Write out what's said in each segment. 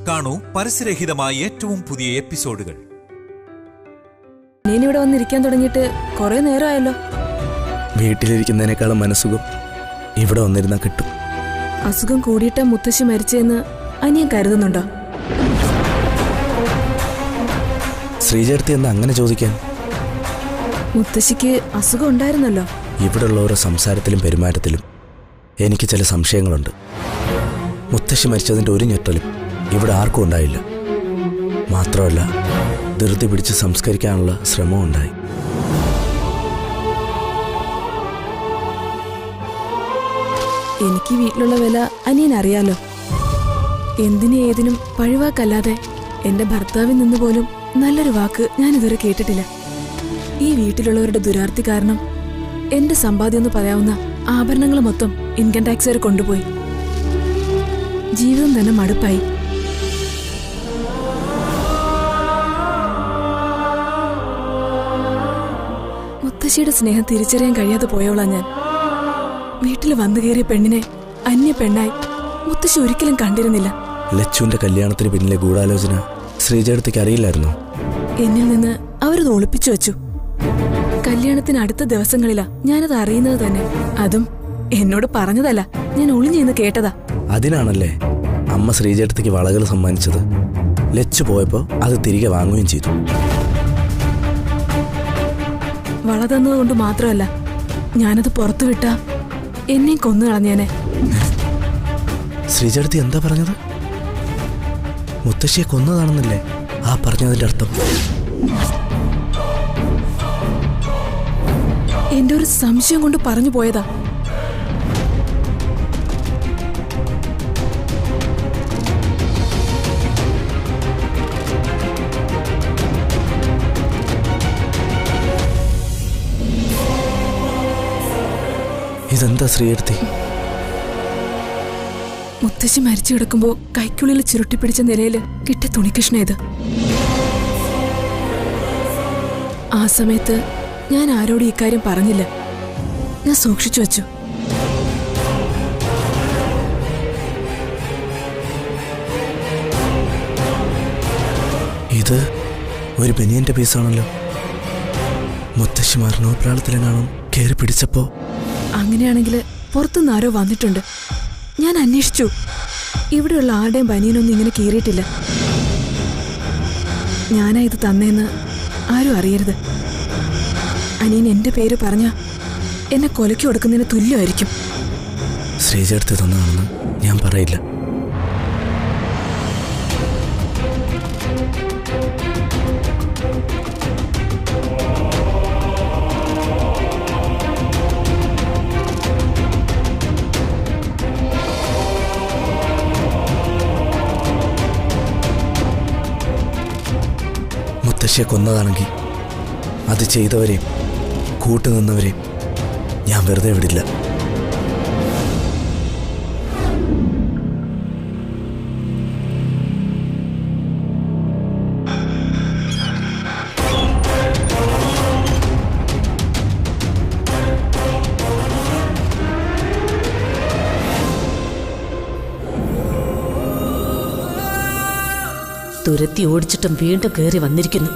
കാണൂ പരസ്യരഹിതമായ ഏറ്റവും പുതിയ എപ്പിസോഡുകൾ. നീനിവിടെ വന്നിരിക്കാൻ തുടങ്ങിയിട്ട് കുറെ നേരമായല്ലോ. വീട്ടിലിരിക്കുന്നതിനേക്കാളും മനസ്സുഖം ഇവിടെ വന്നിരുന്നാ കിട്ടും. അസുഖം കൂടിയിട്ട മുത്തശ്ശി മരിച്ചെന്ന് അനിയൻ കരുതുന്നുണ്ടോ? ശ്രീചേർത്തി എന്താ അങ്ങനെ ചോദിക്കാൻ? മുത്തശ്ശിക്ക് അസുഖം ഉണ്ടായിരുന്നല്ലോ. ഇവിടെയുള്ള ഓരോ സംസാരത്തിലും പെരുമാറ്റത്തിലും എനിക്ക് ചില സംശയങ്ങളുണ്ട്. മുത്തശ്ശി മരിച്ചതിൻ്റെ ഒരു ഞെട്ടലും ഇവിടെ ആർക്കും ഉണ്ടായില്ല. മാത്രമല്ല ധൃതി പിടിച്ച് സംസ്കരിക്കാനുള്ള ശ്രമവും ഉണ്ടായി. എനിക്ക് വീട്ടിലുള്ള വില അനിയൻ അറിയാലോ. എന്തിനും ഏതിനും പഴിവാക്കല്ലാതെ എന്റെ ഭർത്താവിൽ നിന്ന് പോലും നല്ലൊരു വാക്ക് ഞാൻ ഇതുവരെ കേട്ടിട്ടില്ല. ഈ വീട്ടിലുള്ളവരുടെ ദുരാർത്തി കാരണം എന്റെ സമ്പാദ്യം എന്ന് പറയാവുന്ന ആഭരണങ്ങൾ മൊത്തം ഇൻകം ടാക്സുകാർ കൊണ്ടുപോയി. ജീവിതം തന്നെ മടുപ്പായി. മുത്തശ്ശിയുടെ സ്നേഹം തിരിച്ചറിയാൻ കഴിയാതെ പോയോളാ ഞാൻ. വീട്ടിൽ വന്നു കയറിയ പെണ്ണിനെ അന്യ പെണ്ണായി മുത്തശ്ശി ഒരിക്കലും കണ്ടിരുന്നില്ല. ലച്ചുവിന്റെ കല്യാണത്തിന് പിന്നിലെ ഗൂഢാലോചന ശ്രീചേർത്തിക്ക് അറിയില്ലായിരുന്നോ? എന്നിൽ നിന്ന് അവരത് ഒളിപ്പിച്ചു വെച്ചു. കല്യാണത്തിന് അടുത്ത ദിവസങ്ങളിലാ ഞാനത് അറിയുന്നത് തന്നെ. അതും എന്നോട് പറഞ്ഞതല്ല, ഞാൻ ഒളിഞ്ഞെന്ന് കേട്ടതാ. അതിനാണല്ലേ അമ്മ ശ്രീചേർത്തിക്ക് വളകൾ സമ്മാനിച്ചത്. ലച്ചു പോയപ്പോ അത് തിരികെ വാങ്ങുകയും ചെയ്തു. വള തന്നതുകൊണ്ട് മാത്രമല്ല, ഞാനത് പുറത്തുവിട്ട എന്നെ കൊന്നു കളഞ്ഞേനെ. ശ്രീചേർത്തി എന്താ പറഞ്ഞത്? മുത്തശ്ശിയെ കൊന്നതാണെന്നല്ലേ ആ പറഞ്ഞതിന്റെ അർത്ഥം? എന്റെ ഒരു സംശയം കൊണ്ട് പറഞ്ഞു പോയതാ. ഇതെന്താ ശ്രീചേർത്തി? മുത്തശ്ശി മരിച്ചു കിടക്കുമ്പോ കൈക്കുള്ളിൽ ചുരുട്ടിപ്പിടിച്ച നിലയില് കിട്ടിയ തുണികൃഷ്ണ ഇത്. ആ സമയത്ത് ഞാൻ ആരോടും ഇക്കാര്യം പറഞ്ഞില്ല. ഞാൻ സൂക്ഷിച്ചു വച്ചു. ഇത് ഒരു ബനിയന്റെ പീസാണല്ലോ. മുത്തശ്ശി മരണോപ്രാളത്തിലെങ്ങാനും കയറി പിടിച്ചപ്പോ? അങ്ങനെയാണെങ്കിൽ പുറത്തുനിന്ന് ആരോ വന്നിട്ടുണ്ട്. ഞാൻ അന്വേഷിച്ചു. ഇവിടെയുള്ള ആരുടെയും ബനിയനൊന്നും ഇങ്ങനെ കീറിയിട്ടില്ല. ഞാനാ ഇത് തന്നേന്ന് ആരും അറിയരുത്. അനിയൻ എന്റെ പേര് പറഞ്ഞ എന്നെ കൊലയ്ക്ക് കൊടുക്കുന്നതിന് തുല്യമായിരിക്കും. ശ്രീചേർത്തി തന്നതാണെന്ന് ഞാൻ പറയില്ല. മുത്തശ്ശിയെ കൊന്നതാണെങ്കിൽ അത് ചെയ്തവരെയും കൂട്ടുനിന്നവരെയും ഞാൻ വെറുതെ വിടില്ല. തുരത്തി ഓടിച്ചിട്ടും വീണ്ടും കയറി വന്നിരിക്കുന്നു,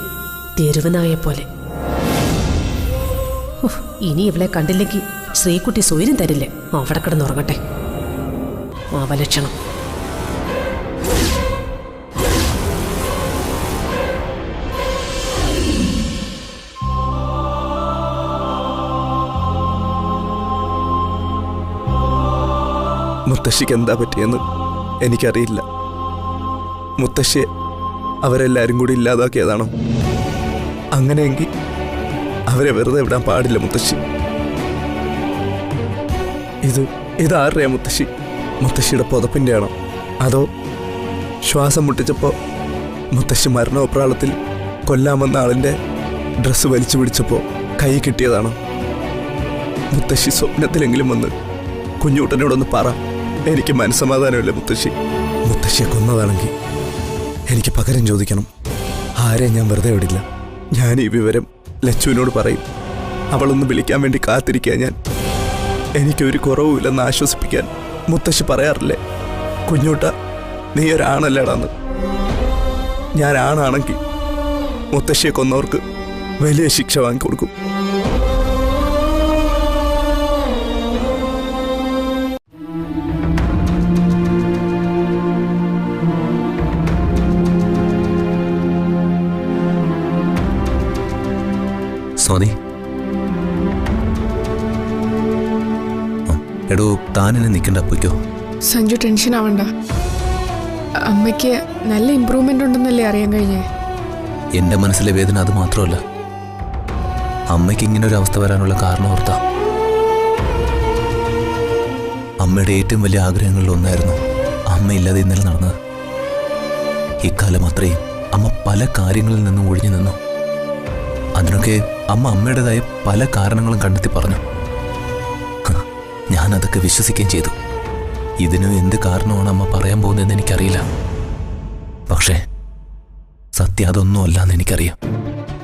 തെരുവനായ പോലെ. ഇനി ഇവളെ കണ്ടില്ലെങ്കിൽ ശ്രീകുട്ടി സ്വൈര്യം തരില്ലേ. അവിടെ കിടന്നുറങ്ങട്ടെ. അവലക്ഷണം. മുത്തശ്ശിക്ക് എന്താ പറ്റിയെന്ന് എനിക്കറിയില്ല. മുത്തശ്ശിയെ അവരെല്ലാരും കൂടി ഇല്ലാതാക്കിയതാണോ? അങ്ങനെയെങ്കിൽ അവരെ വെറുതെ വിടാൻ പാടില്ല മുത്തശ്ശി. ഇതാരുടെയാ മുത്തശ്ശി? മുത്തശ്ശിയുടെ പുതപ്പിൻ്റെ ആണോ? അതോ ശ്വാസം മുട്ടിച്ചപ്പോൾ മുത്തശ്ശി മരണോപ്രാളത്തിൽ കൊല്ലാമെന്ന ആളിൻ്റെ ഡ്രസ്സ് വലിച്ചു പിടിച്ചപ്പോൾ കൈ കിട്ടിയതാണോ? മുത്തശ്ശി സ്വപ്നത്തിലെങ്കിലും വന്ന് കുഞ്ഞൂട്ടനോടൊന്ന് പറ. എനിക്ക് മനസ്സമാധാനമില്ല മുത്തശ്ശി. മുത്തശ്ശിയെ കൊന്നതാണെങ്കിൽ എനിക്ക് പകരം ചോദിക്കണം. ആരെയും ഞാൻ വെറുതെ വിടില്ല. ഞാൻ ഈ വിവരം ലച്ചുവിനോട് പറയും. അവളൊന്ന് വിളിക്കാൻ വേണ്ടി കാത്തിരിക്കുക ഞാൻ. എനിക്കൊരു കുറവുമില്ലെന്ന് ആശ്വസിപ്പിക്കാൻ മുത്തശ്ശി പറയാറില്ലേ, കുഞ്ഞൂട്ട നീ ഒരാണല്ലേടാന്ന്. ഞാനാണെങ്കിൽ മുത്തശ്ശിയെ കൊന്നവർക്ക് വലിയ ശിക്ഷ വാങ്ങിക്കൊടുക്കും. സ്വാതി, എടോ താനെന്നെ നിൽക്കണ്ട, പോയിക്കോ. സഞ്ജു ടെൻഷൻ ആവണ്ട. അമ്മയ്ക്ക് നല്ല ഇമ്പ്രൂവ്മെന്റ് ഉണ്ടെന്നല്ലേ അറിയാൻ കഴിഞ്ഞേ? എൻ്റെ മനസ്സിലെ വേദന അത് മാത്രമല്ല, അമ്മയ്ക്ക് ഇങ്ങനെ ഒരു അവസ്ഥ വരാനുള്ള കാരണം ഓർത്താ. അമ്മയുടെ ഏറ്റവും വലിയ ആഗ്രഹങ്ങളിൽ ഒന്നായിരുന്നു അമ്മയില്ലാതെ ഇന്നലെ നടന്നത്. ഇക്കാലം അത്രയും അമ്മ പല കാര്യങ്ങളിൽ നിന്നും ഒഴിഞ്ഞു നിന്നു. അതിനൊക്കെ അമ്മ അമ്മയുടേതായ പല കാരണങ്ങളും കണ്ടെത്തി പറഞ്ഞു. ഞാനതൊക്കെ വിശ്വസിക്കുകയും ചെയ്തു. ഇതിനും എന്ത് കാരണമാണ് അമ്മ പറയാൻ പോകുന്നതെന്ന് എനിക്കറിയില്ല. പക്ഷേ സത്യം അതൊന്നും അല്ലാന്ന് എനിക്കറിയാം.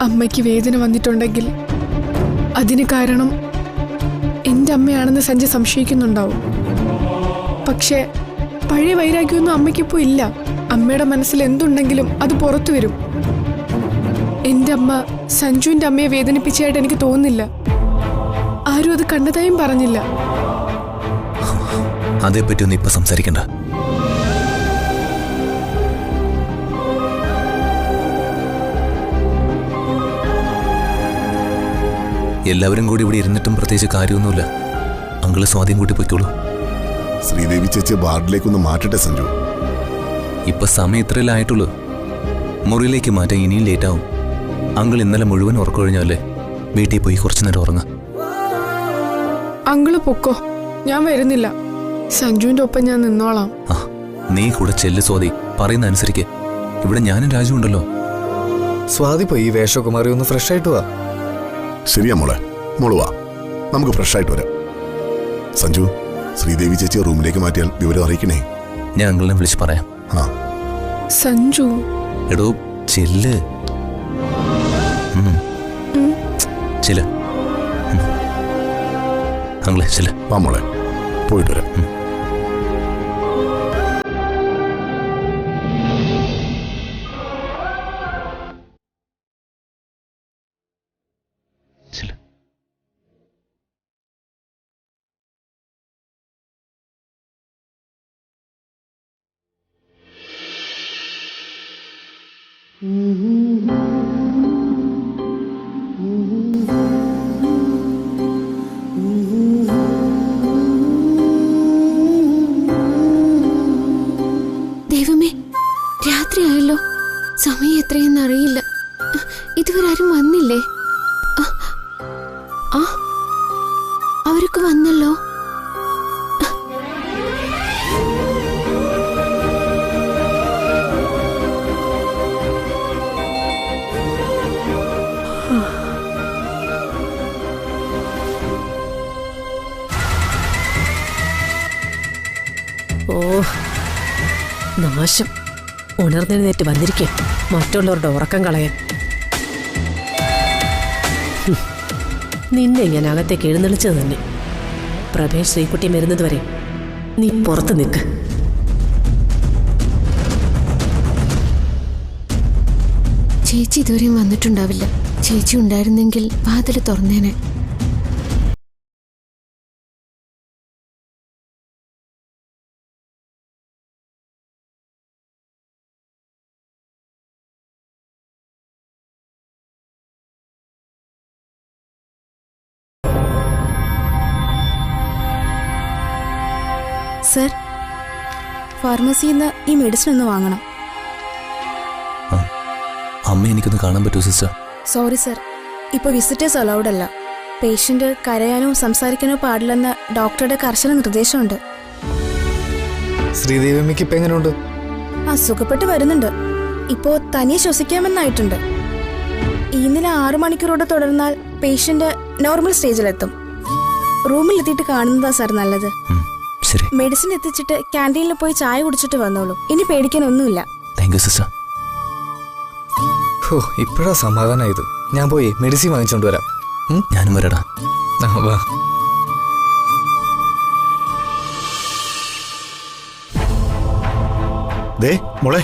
അമ്മയ്ക്ക് വേദന വന്നിട്ടുണ്ടെങ്കിൽ അതിന് കാരണം എൻ്റെ അമ്മയാണെന്ന് സഞ്ജയ് സംശയിക്കുന്നുണ്ടാവും. പക്ഷേ പഴയ വൈരാഗ്യമൊന്നും അമ്മയ്ക്കിപ്പോൾ ഇല്ല. അമ്മയുടെ മനസ്സിൽ എന്തുണ്ടെങ്കിലും അത് പുറത്തു വരും. എൻ്റെ അമ്മ സഞ്ജുവിൻ്റെ അമ്മയെ വേദനിപ്പിച്ചതായിട്ട് എനിക്ക് തോന്നുന്നില്ല. ആരും അത് കണ്ടതായും പറഞ്ഞില്ല. അതേപ്പറ്റി ഒന്നും ഇപ്പൊ സംസാരിക്കണ്ട. എല്ലാവരും കൂടി ഇവിടെ ഇരുന്നിട്ടും പ്രത്യേകിച്ച് കാര്യമൊന്നുമില്ല. അങ്കിള് സ്വാധീനം കൂട്ടി പോയിക്കോളൂ. ശ്രീദേവി ചേച്ചി വാർഡിലേക്കൊന്ന് മാറ്റട്ടെ സഞ്ജു. ഇപ്പൊ സമയം ഇത്രയല്ലേ ആയിട്ടുള്ളൂ. മുറിയിലേക്ക് മാറ്റാൻ ഇനിയും ലേറ്റാവും. അങ്കിൾ ഇന്നലെ മുഴുവൻ ഉറക്കൊഴിഞ്ഞല്ലേ. വീട്ടിൽ പോയി കുറച്ചു നേരം ഉറങ്ങ. അങ്കിള് പൊക്കോ, ഞാൻ വരുന്നില്ല. സഞ്ജുവിന്റെ ഒപ്പം ഞാൻ നിന്നോളാം. ആ, നീ കൂടെ ചെല്ല് സ്വാതി. പറയുന്ന അനുസരിക്ക്. ഇവിടെ ഞാനും രാജു ഉണ്ടല്ലോ. സ്വാതി പോയി ഈ വേഷമൊക്കെ മാറി ഒന്ന് ഫ്രഷ് ആയിട്ട് വാ. ശരിയാ മോള് വാ, നമുക്ക് ഫ്രഷ് ആയിട്ട് വരാം. സഞ്ജു, ശ്രീദേവി ചേച്ചി റൂമിലേക്ക് മാറ്റിയാൽ വിവരം അറിയിക്കണേ. ഞാൻ അങ്കിളിനെ വിളിച്ച് പറയാം. ആ സഞ്ജു, എടോ ചെല്ല്. ചെല്ല് അങ്കിളെ, ചെല്ല്. വാ മോളെ, പോയിട്ട് വരാം. ചെല്ല്. ദൈവമേ, രാത്രിയായല്ലോ. സമയം എത്രയെന്നറിയില്ല. ഇതുവരെ ആരും വന്നില്ലേ? അവരൊക്കെ വന്നല്ലോ. ഓ നാശം. ഉണർന്നെഴുന്നേറ്റ് വന്നിരിക്കേ മറ്റുള്ളവരുടെ ഉറക്കം കളയാൻ. നിന്നെ ഞാൻ അകത്തേക്ക് എഴുന്നള്ളിച്ചത് തന്നെ. പ്രഭേഷ് ശ്രീകുട്ടി വരുന്നത് വരെ നീ പുറത്ത് നിൽക്ക്. ചേച്ചി ഇതുവരെയും വന്നിട്ടുണ്ടാവില്ല. ചേച്ചി ഉണ്ടായിരുന്നെങ്കിൽ വാതിൽ തുറന്നേനെ. സർ, ഫാർമസിയിൽ നിന്ന് ഈ മെഡിസിൻ ഒന്ന് വാങ്ങണം. അമ്മ എനിക്കൊന്ന് കാണാൻ പറ്റുമോ സിസ്റ്റർ? സോറി സർ, ഇപ്പോൾ വിസിറ്റേഴ്സ് അലൗഡ് അല്ല. പേഷ്യന്റ് കരയാനോ സംസാരിക്കാനോ പാടില്ലെന്ന് ഡോക്ടറുടെ കർശന നിർദ്ദേശമുണ്ട്. ശ്രീദേവിയമ്മയ്ക്ക് ഇപ്പൊ എങ്ങനെയുണ്ട്? സുഖപ്പെട്ട് വരുന്നുണ്ട്. ഇപ്പോ തനിയെ ശ്വസിക്കാമെന്നായിട്ടുണ്ട്. ഇന്നലെ 6 മണിക്കൂറോടെ തുടർന്നാൽ പേഷ്യന്റ് നോർമൽ സ്റ്റേജിലെത്തും. റൂമിലെത്തിയിട്ട് കാണുന്നതാ സാർ നല്ലത്. മെഡിസിൻ എത്തിച്ചിട്ട് ക്യാൻറ്റീനിൽ പോയി ചായ കുടിച്ചിട്ട് വന്നോളൂ. ഇനി പേടിക്കാനൊന്നുമില്ല. Thank you sister. ഇപ്പഴാ സമാധാനായത്. ഞാൻ പോയി മെഡിസിൻ വാങ്ങിച്ചോണ്ട് വരാം. ഞാനും വരടാ. വാ. ദേ മോളെ,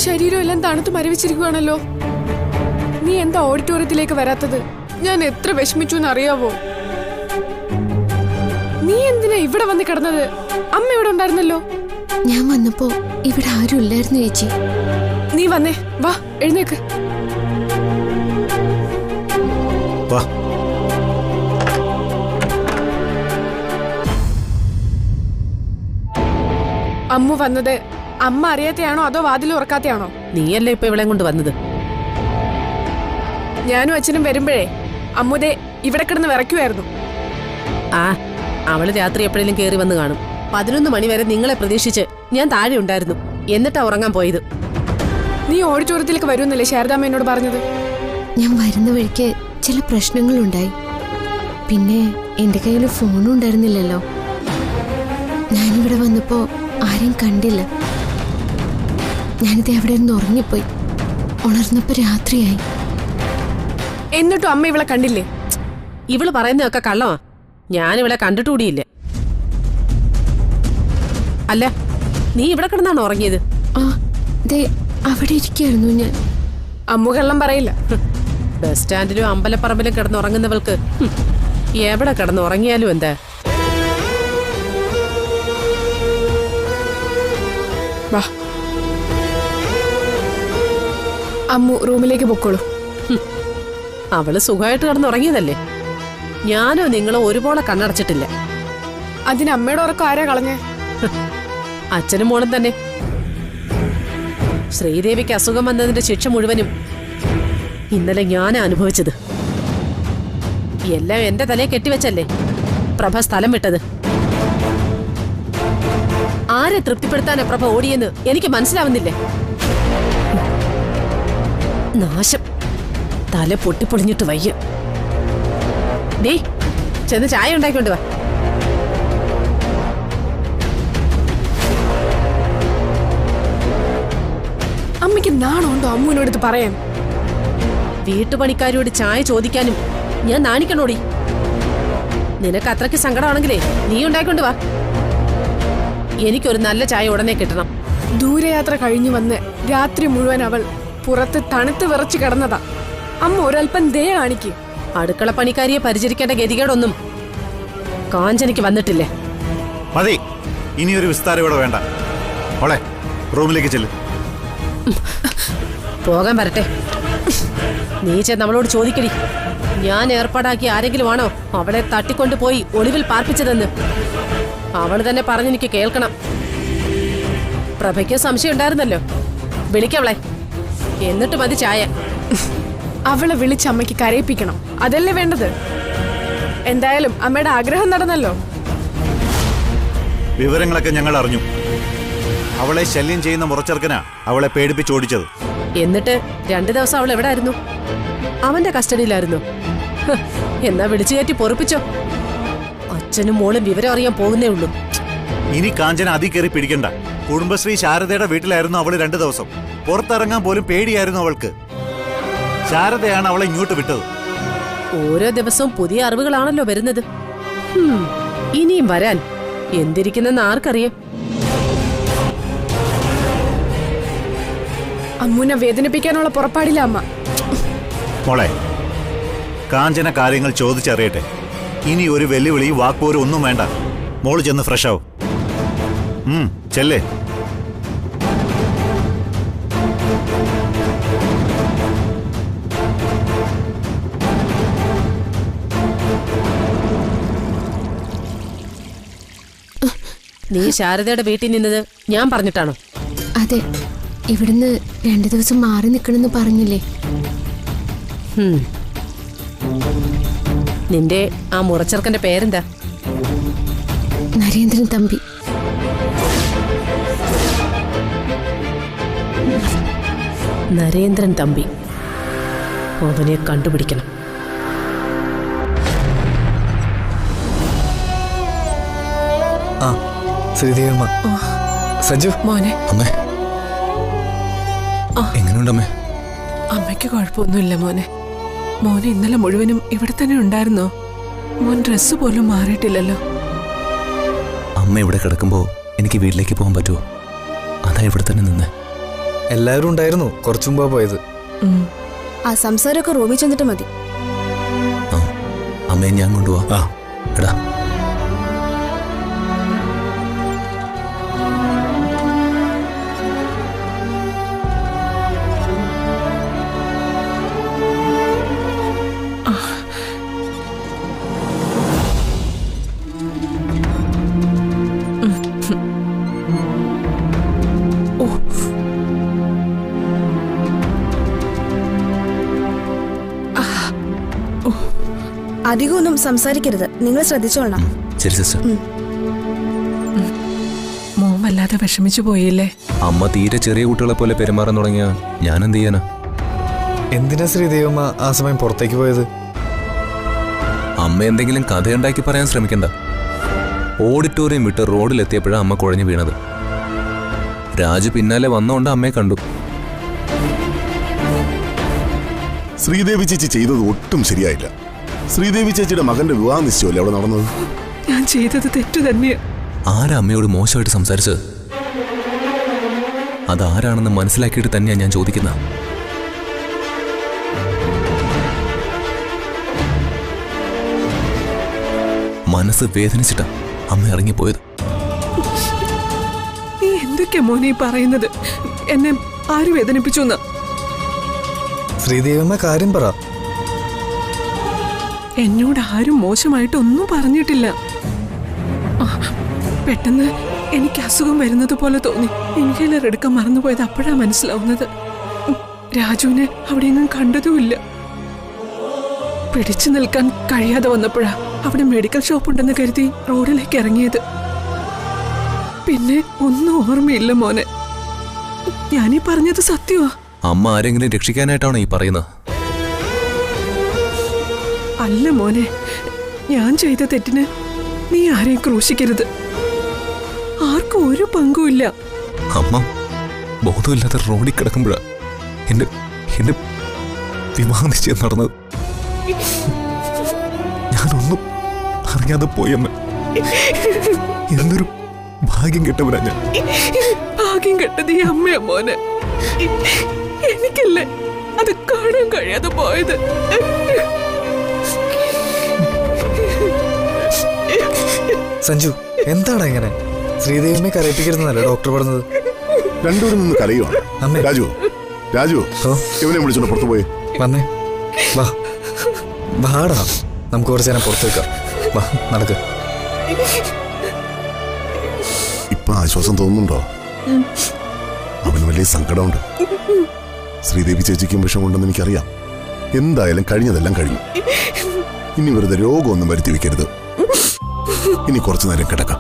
ശരീരം എല്ലാം തണുത്ത് മരവിച്ചിരിക്കുകയാണല്ലോ. നീ എന്താ ഓഡിറ്റോറിയത്തിലേക്ക് വരാത്തത്? ഞാൻ എത്ര വിഷമിച്ചു എന്നറിയാവോ? നീ എന്തിനാ ഇവിടെ വന്ന് കിടന്നത്? അമ്മ ഇവിടെ ഉണ്ടായിരുന്നല്ലോ. ഞാൻ വന്നപ്പോ ഇവിടെ ആരും ഇല്ലായിരുന്നു ചേച്ചി. നീ വന്നേ, വാ എഴുന്നേക്ക്. വാ. അമ്മു വന്നത് അമ്മ അറിയാത്തയാണോ അതോ വാതിൽ ഉറക്കാത്തയാണോ? നീയല്ലേ ഇപ്പൊ ഇവിടെ കൊണ്ട് വന്നത്? ഞാനും അച്ഛനും വരുമ്പോഴേ അമ്മുദേ ഇവിടെ കിടന്ന് വിറയ്ക്കുമായിരുന്നു. ആ, അവള് രാത്രി എപ്പോഴേലും കേറി വന്ന് കാണും. 11 മണി വരെ നിങ്ങളെ പ്രതീക്ഷിച്ച് ഞാൻ താഴെ ഉണ്ടായിരുന്നു. എന്നിട്ടാ ഉറങ്ങാൻ പോയത്. നീ ഓഡിറ്റോറിയത്തിലേക്ക് വരുമെന്നല്ലേ ശാരദാമ്മ എന്നോട് പറഞ്ഞത്? ഞാൻ വരുന്ന വഴിക്ക് ചില പ്രശ്നങ്ങളുണ്ടായി. പിന്നെ എന്റെ കയ്യിൽ ഫോണും ഉണ്ടായിരുന്നില്ലല്ലോ. ഞാനിവിടെ വന്നപ്പോ ആരെയും കണ്ടില്ല. ഞാനിത് എവിടെ നിന്ന് ഉറങ്ങിപ്പോയി. ഉണർന്നപ്പോ രാത്രിയായി. എന്നിട്ടും അമ്മ ഇവളെ കണ്ടില്ലേ? ഇവള് പറയുന്നതൊക്കെ കള്ളമാ. ഞാനിവളെ കണ്ടിട്ടുകൂടിയില്ല. അല്ല, നീ ഇവിടെ കിടന്നാണോ ഉറങ്ങിയത്? ആ, ദേ അവിടെ ഇരിക്കായിരുന്നു ഞാൻ. അമ്മു കള്ളം പറയില്ല. ബസ് സ്റ്റാൻഡിലും അമ്പലപ്പറമ്പിലും കിടന്നുറങ്ങുന്നവൾക്ക് എവിടെ കിടന്നുറങ്ങിയാലും എന്താ? വാ, അമ്മു റൂമിലേക്ക് പൊക്കോളൂ. അവള് സുഖമായിട്ട് കിടന്നുറങ്ങിയതല്ലേ. ഞാനോ നിങ്ങളോ ഒരുപോലെ കണ്ണടച്ചിട്ടില്ല. അതിന് അമ്മയുടെ ഉറക്കം ആരാ കളഞ്ഞേ? അച്ഛനും മോളും തന്നെ. ശ്രീദേവിക്ക് അസുഖം വന്നതിന്റെ ശിക്ഷ മുഴുവനും ഇന്നലെ ഞാനാ അനുഭവിച്ചത്. എല്ലാം എന്റെ തലയെ കെട്ടിവെച്ചല്ലേ പ്രഭ സ്ഥലം വിട്ടത്. ആരെ തൃപ്തിപ്പെടുത്താനാ പ്രഭ ഓടിയെന്ന് എനിക്ക് മനസ്സിലാവുന്നില്ലേ. നാശം, തല പൊട്ടിപ്പൊളിഞ്ഞിട്ട് വയ്യ. ഡേ, ചെന്ന് ചായ ഉണ്ടാക്കിക്കൊണ്ട് വാ. അമ്മയ്ക്ക് നാണമുണ്ടോ അമ്മുവിനോട് പറയാൻ? വീട്ടുപണിക്കാരോട് ചായ ചോദിക്കാനും ഞാൻ നാണിക്കണോടി. നിനക്ക് അത്രയ്ക്ക് സങ്കടമാണെങ്കിലേ നീ ഉണ്ടായിക്കൊണ്ട് വാ. എനിക്കൊരു നല്ല ചായ ഉടനെ കിട്ടണം. ദൂരയാത്ര കഴിഞ്ഞു വന്ന് രാത്രി മുഴുവൻ അവൾ പുറത്ത് തണുത്ത് വിറച്ചു കിടന്നതാ. അമ്മ ഒരൽപ്പം ദയ കാണിക്ക്. അടുക്കള പണിക്കാരിയെ പരിചരിക്കേണ്ട ഗതികേടൊന്നും കാഞ്ചനയ്ക്ക് വന്നിട്ടില്ലേ. മതി, ഇനിയൊരു വിസ്താരം ഇവിടെ വേണ്ട. മോളെ, റൂമിലേക്ക് ചെല്ല്. പോകാൻ വരട്ടെ. നീ നമ്മളോട് ചോദിക്കടി. ഞാൻ ഏർപ്പാടാക്കി ആരെങ്കിലും ആണോ അവളെ തട്ടിക്കൊണ്ടുപോയി ഒളിവിൽ പാർപ്പിച്ചതെന്ന്? അവള് തന്നെ പറഞ്ഞെനിക്ക് കേൾക്കണം. പ്രഭയ്ക്ക് സംശയം ഉണ്ടായിരുന്നല്ലോ. വിളിക്കവളെ, എന്നിട്ട് മതി ചായ. അവളെ വിളിച്ച് അമ്മയ്ക്ക് കരയിപ്പിക്കണം, അതല്ലേ വേണ്ടത്? എന്തായാലും അമ്മയുടെ ആഗ്രഹം നടന്നല്ലോ. വിവരങ്ങളൊക്കെ ഞങ്ങൾ അറിഞ്ഞു. അവളെ ശല്യം ചെയ്യുന്ന മുറച്ചെറുക്കനാ അവളെ പേടിപ്പിച്ചോടിച്ചത്. എന്നിട്ട് 2 ദിവസം അവൾ എവിടെ ആയിരുന്നു? അവന്റെ കസ്റ്റഡിയിലായിരുന്നു. എന്നാ വിളിച്ചു കയറ്റി പൊറപ്പിച്ചോ. അച്ഛനും മോളും വിവരം അറിയാൻ പോകുന്നേ ഉള്ളൂ. ഇനി കാഞ്ചന അതി കയറി പിടിക്കണ്ട. കുടുംബശ്രീ ശാരദയുടെ വീട്ടിലായിരുന്നു അവള് 2 ദിവസം. പുറത്തിറങ്ങാൻ പോലും പേടിയായിരുന്നു അവൾക്ക്. ശാരദയാണ് അവളെ ഇങ്ങോട്ട് വിട്ടത്. ഓരോ ദിവസവും പുതിയ അറിവുകളാണല്ലോ വരുന്നത്. ഇനിയും വരാൻ എന്തിരിക്കുന്നെന്ന് ആർക്കറിയാം. അമ്മുനെ വേദനിപ്പിക്കാനുള്ള പുറപ്പാടില്ല അമ്മ. മോളെ, കാഞ്ചന കാര്യങ്ങൾ ചോദിച്ചറിയട്ടെ. ഇനി ഒരു വെല്ലുവിളി വാക്പോരും ഒന്നും വേണ്ട. മോള് ചെന്ന് ഫ്രഷ് ആവും. ചെല്ലേ. നീ ശാരദയുടെ വീട്ടിൽ നിന്നത് ഞാൻ പറഞ്ഞിട്ടാണോ? അതെ, ഇവിടുന്ന് 2 ദിവസം മാറി നിൽക്കണമെന്ന് പറഞ്ഞില്ലേ. നിന്റെ ആ മുറച്ചെറുക്കന്റെ പേരെന്താ? നരേന്ദ്രൻ തമ്പി. നരേന്ദ്രൻ തമ്പി. അവനെ കണ്ടുപിടിക്കണം. ആ, ശ്രീദേവിയമ്മ. സഞ്ജു മോനെ. അമ്മേ, എങ്ങനെയുണ്ടമ്മേ? അമ്മയ്ക്ക് കുഴപ്പമൊന്നുമില്ല മോനെ. മോനെ ഇന്നലെ മുഴുവനും ഇവിടെ തന്നെ ഉണ്ടായിരുന്നോ? മോൻ ഡ്രസ്സ് പോലും മാറിയിട്ടില്ലല്ലോ. അമ്മ ഇവിടെ കിടക്കുമ്പോൾ എനിക്ക് വീട്ടിലേക്ക് പോകാൻ പറ്റുമോ? അതാ ഇവിടെ തന്നെ നിന്ന്. എല്ലാവരും ഉണ്ടായിരുന്നു, കുറച്ചു മുമ്പാ പോയത്. ആ സംസാരമൊക്കെ റൂമിൽ ചെന്നിട്ട് മതി. അമ്മയെ ഞാൻ കൊണ്ടുപോവാ. എടാ അധികമൊന്നും സംസാരിക്കരുത്, നിങ്ങൾ ശ്രദ്ധിച്ചോളണം. ശരി സിസ്റ്റർ. മോൻ വല്ലാതെ വിഷമിച്ചു പോയില്ലേ? അമ്മ തീരെ ചെറിയ കുട്ടികളെ പോലെ പെരുമാറാൻ തുടങ്ങിയ ഞാൻ എന്ത് ചെയ്യാനാ? എന്തിനാ ശ്രീദേവമ്മ ആ സമയം പുറത്തേക്ക് പോയത്? അമ്മ എന്തെങ്കിലും കഥയുണ്ടാക്കി പറയാൻ ശ്രമിക്കണ്ട. ഓഡിറ്റോറിയം വിട്ട് റോഡിലെത്തിയപ്പോഴാണ് അമ്മ കുഴഞ്ഞു വീണത്. രാജു പിന്നാലെ വന്നുകൊണ്ട് അമ്മയെ കണ്ടു. ശ്രീദേവി ചേച്ചി ചെയ്തത് ഒട്ടും ശരിയായില്ല. ശ്രീദേവി ചേച്ചിയുടെ മകന്റെ വിവാഹ നിശ്ചയമല്ലേ അവിടെ നടന്നത്? ഞാൻ ചെയ്തത് തെറ്റു തന്നെയാ. ആരാ അമ്മയോട് മോശമായിട്ട് സംസാരിച്ചത്? അതാരാണെന്ന് മനസ്സിലാക്കിയിട്ട് തന്നെയാ ഞാൻ ചോദിക്കുന്ന. മനസ്സ് വേദനിച്ചിട്ടാ അമ്മ ഇറങ്ങിപ്പോയത്. നീ എന്തൊക്കെയാ മോനെ പറയുന്നത്? എന്നെ ആര് വേദനിപ്പിച്ചു? ശ്രീദേവമ്മ കാര്യം പറ. എന്നോട് ആരും മോശമായിട്ടൊന്നും പറഞ്ഞിട്ടില്ല. പെട്ടെന്ന് എനിക്ക് അസുഖം വരുന്നത് പോലെ തോന്നി. ഇൻഹേലർ എടുക്കാൻ മറന്നുപോയത് അപ്പോഴാ മനസ്സിലാവുന്നത്. രാജുവിനെ അവിടെയൊന്നും കണ്ടതുമില്ല. പിടിച്ചു നിൽക്കാൻ കഴിയാതെ വന്നപ്പോഴാ അവിടെ മെഡിക്കൽ ഷോപ്പ് ഉണ്ടെന്ന് കരുതി റോഡിലേക്ക് ഇറങ്ങിയത്. പിന്നെ ഒന്നും ഓർമ്മയില്ല മോനെ. ഞാനീ പറഞ്ഞത് സത്യമാ. അമ്മ ആരെങ്കിലും രക്ഷിക്കാനായിട്ടാണോ ഈ പറയുന്നത്? അല്ല മോനെ, ഞാൻ ചെയ്ത തെറ്റിന് നീ ആരെയും ക്രൂശിക്കരുത്. ആർക്കും ഒരു പങ്കുമില്ല. അമ്മ ബോധമില്ലാതെ റോഡിൽ കിടക്കുമ്പോഴാ എന്റെ വിവാഹ നിശ്ചയം നടന്നത്. ഞാനൊന്നും അറിയാതെ പോയമ്മ. എന്തൊരു ഭാഗ്യം കെട്ടവരാ ഞാൻ. ഭാഗ്യം കെട്ടത് ഈ അമ്മയാ മോനെ. എനിക്കല്ലേ അത് കാണാൻ കഴിയാതെ പോയത്. സഞ്ജു, എന്താണ് ഇങ്ങനെ? ശ്രീദേവിയമ്മയെ കരയിപ്പിക്കരുതെന്നല്ലേ ഡോക്ടർ പറഞ്ഞത്? രണ്ടുപേരും നിന്ന് കരയുവാണ്. അമ്മേ. രാജു, ഇവനെ വിളിച്ചോണ്ട് പുറത്തു പോയി. വന്നേ, വാ വാടാ, നമുക്ക് കുറച്ച് നേരം പുറത്തു വെക്കാം. വാ നടക്ക്. ഇപ്പൊ ആശ്വാസം തോന്നുന്നുണ്ടോ? അവന് വലിയ സങ്കടമുണ്ട്. ശ്രീദേവി ചേച്ചിക്കും വിഷമുണ്ടെന്ന് എനിക്കറിയാം. എന്തായാലും കഴിഞ്ഞതെല്ലാം കഴിഞ്ഞു. ഇനി വെറുതെ രോഗമൊന്നും വരുത്തി വെക്കരുത്. ഇനി കുറച്ചു നേരം കിടക്കാം.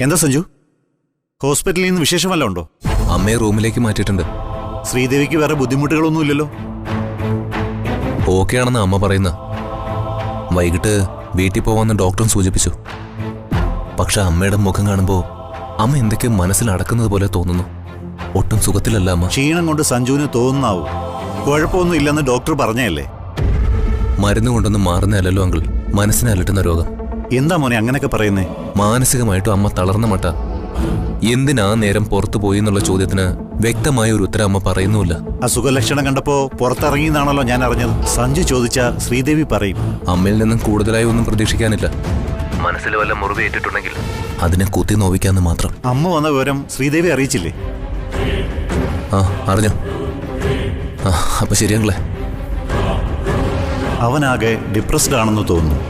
എന്താ സഞ്ജു, ഹോസ്പിറ്റലിൽ നിന്ന് വിശേഷം വല്ലതും ഉണ്ടോ? അമ്മയെ റൂമിലേക്ക് മാറ്റിയിട്ടുണ്ട്. ശ്രീദേവിക്ക് വേറെ ബുദ്ധിമുട്ടുകളൊന്നുമില്ലല്ലോ? ഓക്കെ ആണെന്ന് അമ്മ പറയുന്ന. വൈകിട്ട് വീട്ടിൽ പോവാന്ന് ഡോക്ടറും സൂചിപ്പിച്ചു. പക്ഷെ അമ്മയുടെ മുഖം കാണുമ്പോൾ അമ്മ എന്തൊക്കെ മനസ്സിൽ അടക്കുന്നത് പോലെ തോന്നുന്നു. ഒട്ടും സുഖത്തിലല്ല അമ്മ. ക്ഷീണം കൊണ്ട് സഞ്ജുവിന് തോന്നുന്നാവൂ. കുഴപ്പമൊന്നും ഇല്ലെന്ന് ഡോക്ടർ പറഞ്ഞല്ലേ? മരുന്ന് കൊണ്ടൊന്നും മാറുന്നതല്ലോ അങ്കിൾ, മനസ്സിനെ അലട്ടുന്ന രോഗം. എന്താ മോനെ അങ്ങനെയൊക്കെ പറയുന്നേ? മാനസികമായിട്ടും അമ്മ തളർന്ന മട്ട. എന്തിനാ നേരം പുറത്തു പോയി എന്നുള്ള ചോദ്യത്തിന് വ്യക്തമായ ഒരു ഉത്തരം അമ്മ പറയുന്നുമില്ല. അസുഖലക്ഷണം കണ്ടപ്പോ പുറത്തിറങ്ങിയെന്നാണല്ലോ ഞാൻ അറിഞ്ഞത്. സഞ്ജു ചോദിച്ച ശ്രീദേവി പറയും. അമ്മയിൽ നിന്നും കൂടുതലായി ഒന്നും പ്രതീക്ഷിക്കാനില്ല. മനസ്സിൽ വല്ല മുറിവേറ്റിട്ടുണ്ടെങ്കിൽ അതിനെ കുത്തി നോവിക്കാന്ന് മാത്രം. അമ്മ വന്ന വിവരം ശ്രീദേവി അറിയിച്ചില്ലേ? അറിഞ്ഞു. അപ്പൊ ശരിയാങ്ങളെ. അവനാകെ ഡിപ്രസ്ഡ് ആണെന്ന് തോന്നുന്നു.